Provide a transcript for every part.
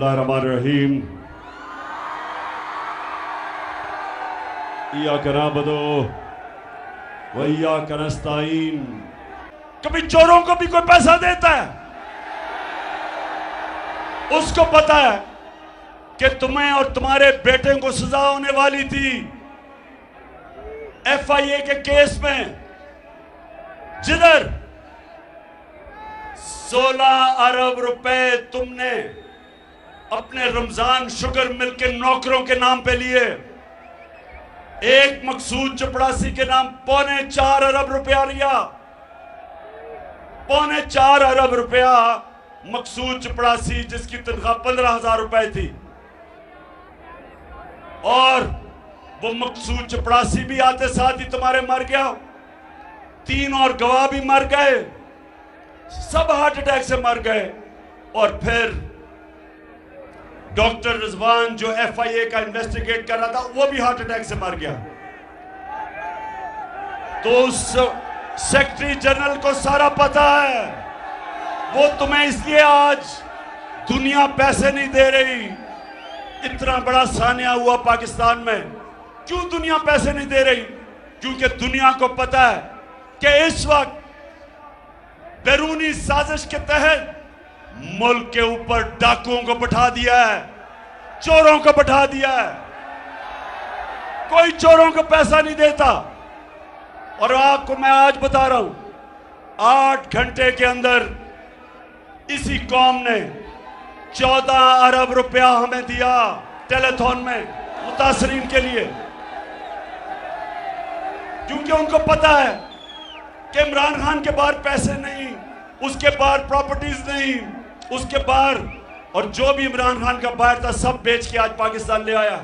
रहीम इय्याका नअबुदु व इय्याका नस्तईन। कभी चोरों को भी कोई पैसा देता है? उसको पता है कि तुम्हें और तुम्हारे बेटे को सजा होने वाली थी FIA के केस में, जिधर 16 अरब रुपए तुमने अपने रमजान शुगर मिल के नौकरों के नाम पे लिए। एक मकसूद चपड़ासी के नाम 4.25 अरब रुपया लिया। 4.25 अरब रुपया मकसूद चपड़ासी, जिसकी तनख्वाह 15,000 रुपए थी। और वो मकसूद चपड़ासी भी आते साथ ही तुम्हारे मर गया। 3 और गवाह भी मर गए, सब हार्ट अटैक से मर गए। और फिर डॉक्टर रिजवान जो FIA का इन्वेस्टिगेट कर रहा था, वो भी हार्ट अटैक से मर गया। तो उस सेक्रेटरी जनरल को सारा पता है। वो तुम्हें इसलिए आज दुनिया पैसे नहीं दे रही। इतना बड़ा सानिया हुआ पाकिस्तान में, क्यों दुनिया पैसे नहीं दे रही? क्योंकि दुनिया को पता है कि इस वक्त बैरूनी साजिश के तहत मुल्क के ऊपर डाकुओं को बैठा दिया है, चोरों को बैठा दिया है। कोई चोरों को पैसा नहीं देता। और आपको मैं आज बता रहा हूं, 8 घंटे के अंदर इसी कौम ने 14 अरब रुपया हमें दिया टेलीथॉन में मुतासरीन के लिए। क्योंकि उनको पता है कि इमरान खान के पास पैसे नहीं, उसके पास प्रॉपर्टीज नहीं, उसके बाहर, और जो भी इमरान खान का बाहर था सब बेच के आज पाकिस्तान ले आया,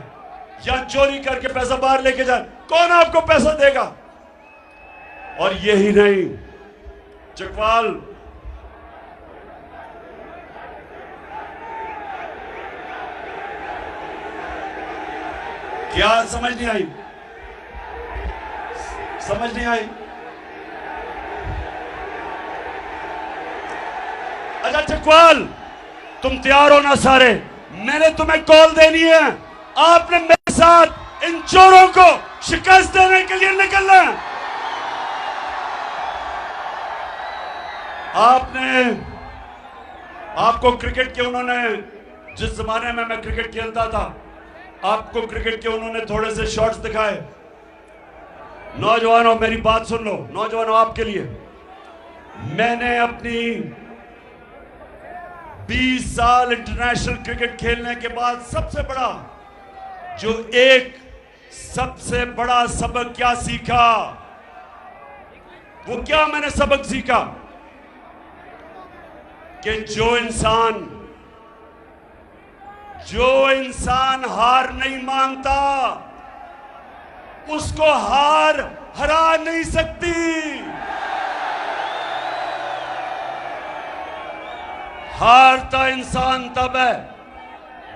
या चोरी करके पैसा बाहर लेके जाए। कौन आपको पैसा देगा? और यही नहीं, चकवाल क्या समझ नहीं आई? समझ नहीं आई? अच्छा चकवाल, तुम तैयार हो ना सारे? मैंने तुम्हें कॉल देनी है। आपने मेरे साथ इन चोरों को शिकस्त देने के लिए निकलना है। आपको क्रिकेट के उन्होंने, जिस जमाने में मैं क्रिकेट खेलता था, आपको क्रिकेट के उन्होंने थोड़े से शॉट्स दिखाए। नौजवानों मेरी बात सुन लो, नौजवानों आपके लिए, मैंने अपनी 20 साल इंटरनेशनल क्रिकेट खेलने के बाद सबसे बड़ा सबक क्या सीखा? वो क्या मैंने सबक सीखा? कि जो इंसान हार नहीं मानता, उसको हार हरा नहीं सकती। हारता इंसान तब है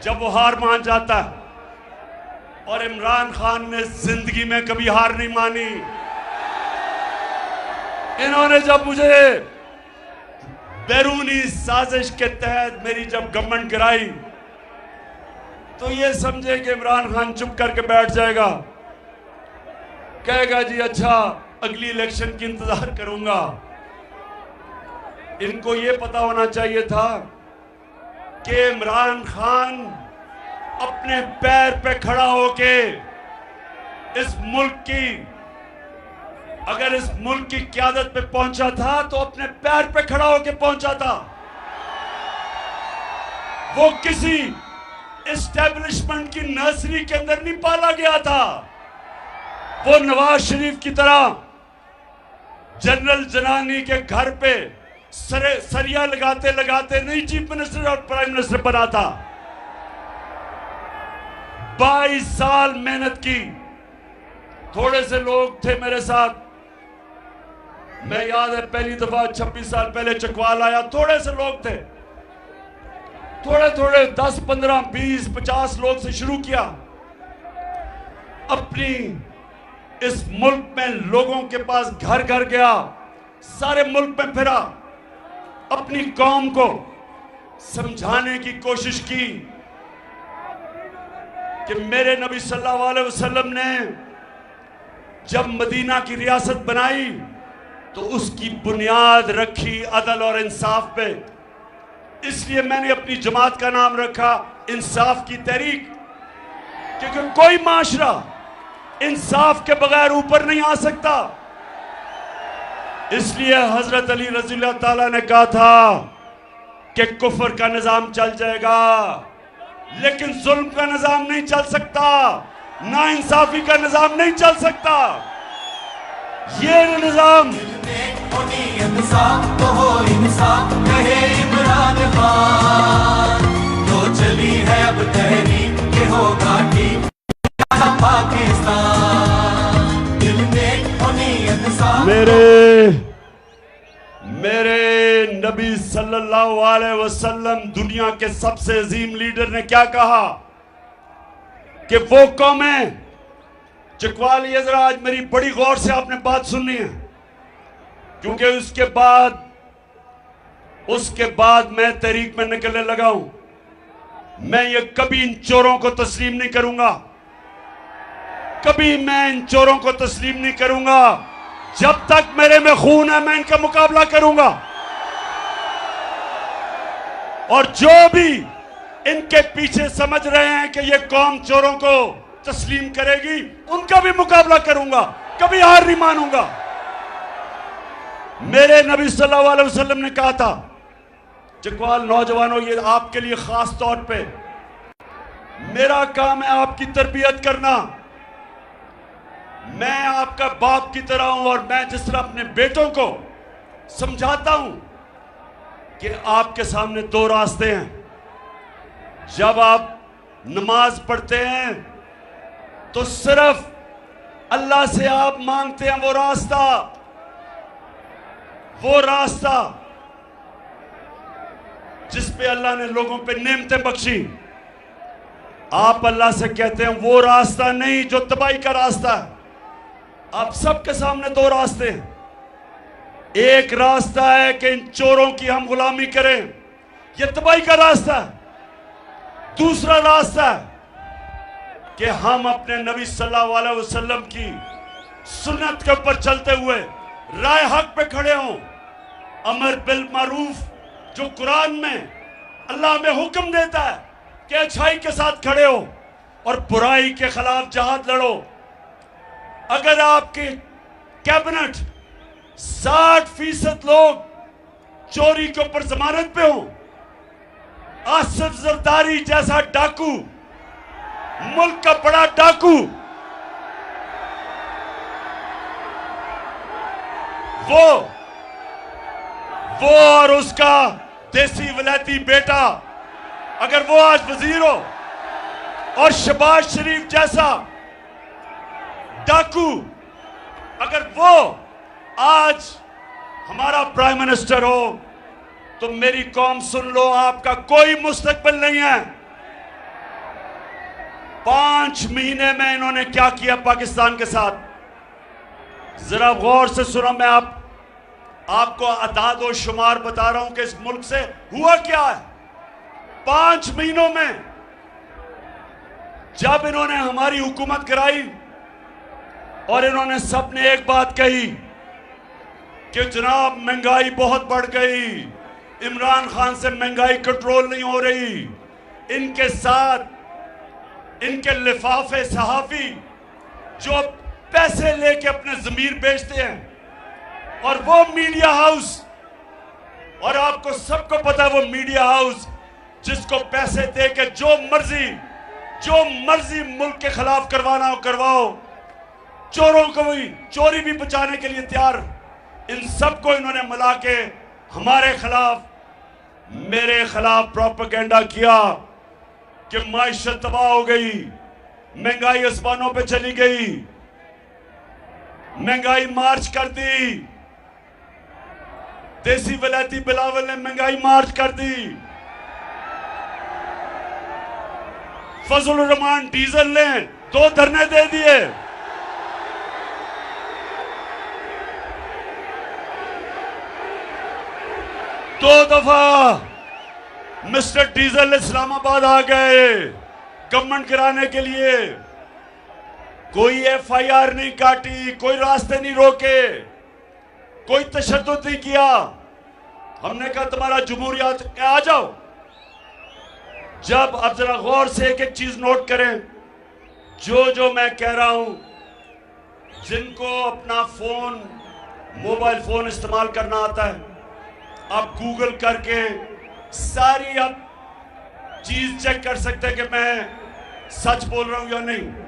जब वो हार मान जाता है। और इमरान खान ने जिंदगी में कभी हार नहीं मानी। इन्होंने जब मुझे बैरूनी साजिश के तहत मेरी जब गवर्नमेंट गिराई, तो ये समझे कि इमरान खान चुप करके बैठ जाएगा, कहेगा जी अच्छा अगली इलेक्शन की इंतजार करूंगा। इनको ये पता होना चाहिए था कि इमरान खान अपने पैर पे खड़ा होके इस मुल्क की क़यादत पे पहुंचा था, तो अपने पैर पे खड़ा होके पहुंचा था। वो किसी एस्टेब्लिशमेंट की नर्सरी के अंदर नहीं पाला गया था। वो नवाज शरीफ की तरह जनरल जनानी के घर पे सरिया लगाते लगाते नहीं चीफ मिनिस्टर और प्राइम मिनिस्टर बना था। 22 साल मेहनत की। थोड़े से लोग थे मेरे साथ, मैं याद है पहली दफा 26 साल पहले चकवाल आया, थोड़े से लोग थे, थोड़े 10, 15, 20, 50 लोग से शुरू किया। अपनी इस मुल्क में लोगों के पास घर घर गया, सारे मुल्क में फिरा, अपनी कौम को समझाने की कोशिश की कि मेरे नबी सल्लल्लाहु अलैहि वसल्लम ने जब मदीना की रियासत बनाई तो उसकी बुनियाद रखी अदल और इंसाफ पे। इसलिए मैंने अपनी जमात का नाम रखा इंसाफ की तहरीक, क्योंकि कोई माशरा इंसाफ के बगैर ऊपर नहीं आ सकता। इसलिए हजरत अली रज़ियल्लाहु ताला ने कहा था कि कुफर का निजाम चल जाएगा लेकिन जुल्म का निजाम नहीं चल सकता, ना इंसाफी का निजाम नहीं चल सकता। ये निजाम तो हो इंसाफ कहे इमरान खान, तो चली है अब तहरीक के होगा ठीक पाकिस्तान। मेरे नबी सल्लल्लाहु अलैहि वसल्लम दुनिया के सबसे अजीम लीडर ने क्या कहा कि वो कौमें, चकवाल ये जरा आज मेरी बड़ी गौर से आपने बात सुननी है, क्योंकि उसके बाद मैं तहरीक में निकलने लगा हूं। मैं ये कभी इन चोरों को तस्लीम नहीं करूंगा, कभी मैं इन चोरों को तस्लीम नहीं करूंगा। जब तक मेरे में खून है मैं इनका मुकाबला करूंगा, और जो भी इनके पीछे समझ रहे हैं कि ये कौम चोरों को तस्लीम करेगी उनका भी मुकाबला करूंगा, कभी हार नहीं मानूंगा। मेरे नबी सल्लल्लाहु अलैहि वसल्लम ने कहा था, चकवाल नौजवानों ये आपके लिए खास तौर पे मेरा काम है आपकी तरबियत करना। मैं आपका बाप की तरह हूं और मैं जिस तरह अपने बेटों को समझाता हूं कि आपके सामने दो रास्ते हैं। जब आप नमाज पढ़ते हैं तो सिर्फ अल्लाह से आप मांगते हैं वो रास्ता जिस पे अल्लाह ने लोगों पे नेमतें बख्शी। आप अल्लाह से कहते हैं वो रास्ता नहीं जो तबाही का रास्ता है। आप सबके सामने दो रास्ते हैं। एक रास्ता है कि इन चोरों की हम गुलामी करें, ये तबाही का रास्ता है। दूसरा रास्ता है कि हम अपने नबी सल्लल्लाहु अलैहि वसल्लम की सुन्नत के ऊपर चलते हुए राय हक पे खड़े हों। अमर बिल मारूफ जो कुरान में अल्लाह में हुक्म देता है कि अच्छाई के साथ खड़े हो और बुराई के खिलाफ जहाद लड़ो। अगर आपके कैबिनेट 60% लोग चोरी के ऊपर जमानत पे हो, आसिफ जरदारी जैसा डाकू, मुल्क का बड़ा डाकू, वो और उसका देसी वलैती बेटा अगर वो आज वजीर हो, और शहबाज शरीफ जैसा डाकू अगर वो आज हमारा प्राइम मिनिस्टर हो, तो मेरी कौम सुन लो, आपका कोई मुस्तकबिल नहीं है। 5 महीने में इन्होंने क्या किया पाकिस्तान के साथ, जरा गौर से सुनो। मैं आपको अदाद और शुमार बता रहा हूं कि इस मुल्क से हुआ क्या है 5 महीनों में। जब इन्होंने हमारी हुकूमत कराई और इन्होंने सबने एक बात कही कि जनाब महंगाई बहुत बढ़ गई, इमरान खान से महंगाई कंट्रोल नहीं हो रही। इनके साथ इनके लिफाफे सहाफी जो पैसे लेके अपने जमीर बेचते हैं, और वो मीडिया हाउस, और आपको सबको पता है वो मीडिया हाउस जिसको पैसे दे के जो मर्जी मुल्क के खिलाफ करवाना हो करवाओ, चोरों को भी चोरी भी बचाने के लिए तैयार। इन सबको इन्होंने मिला के हमारे खिलाफ, मेरे खिलाफ प्रोपेगेंडा किया कि माइशत तबाह हो गई, महंगाई आसमानों पे चली गई, महंगाई मार्च कर दी। देसी वलैती बिलावल ने महंगाई मार्च कर दी। फजल रहमान डीजल ने 2 धरने दे दिए। दो दफा मिस्टर डीजल इस्लामाबाद आ गए गवर्नमेंट गिराने के लिए। कोई एफआईआर नहीं काटी, कोई रास्ते नहीं रोके, कोई तशद्दुद नहीं किया। हमने कहा तुम्हारा जमहूरियत आ जाओ। जब अब जरा गौर से एक एक चीज नोट करें, जो मैं कह रहा हूं, जिनको अपना फोन मोबाइल फोन इस्तेमाल करना आता है, आप गूगल करके सारी आप चीज चेक कर सकते हैं कि मैं सच बोल रहा हूं या नहीं।